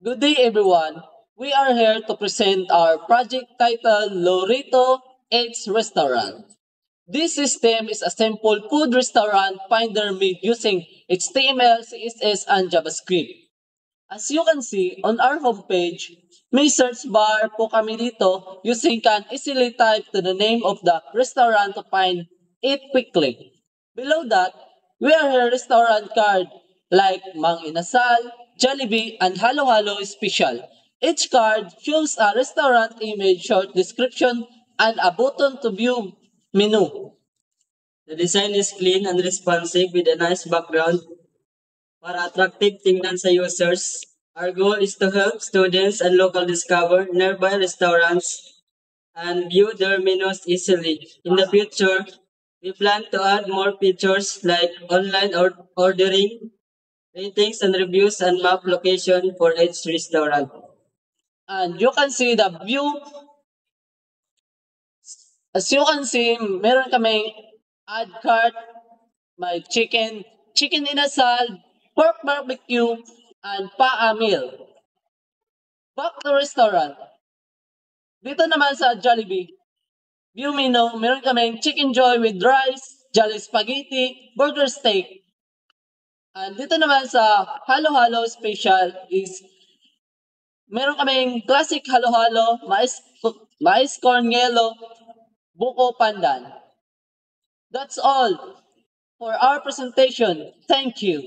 Good day, everyone. We are here to present our project titled Lorito Eats Restaurant. This system is a simple food restaurant finder made using HTML, CSS, and JavaScript. As you can see on our homepage, may search bar po kami dito using can easily type to the name of the restaurant to find it quickly. Below that, we are a restaurant card like Mang Inasal, Jollibee, and Halo Halo Special. Each card shows a restaurant image, short description, and a button to view menu. The design is clean and responsive with a nice background para attractive tingnan sa users. Our goal is to help students and local discover nearby restaurants and view their menus easily. In the future, we plan to add more features like online ordering, ratings and reviews, and map location for each restaurant. And you can see the view. As you can see, meron kaming add cart, may chicken inasal, pork barbecue, and paa meal. Back to restaurant. Dito naman sa Jollibee, view menu, meron kaming chicken joy with rice, jolly spaghetti, burger steak. And dito naman sa Halo Halo Special is meron kaming classic Halo Halo, mais corn yellow, buko pandan. That's all for our presentation. Thank you.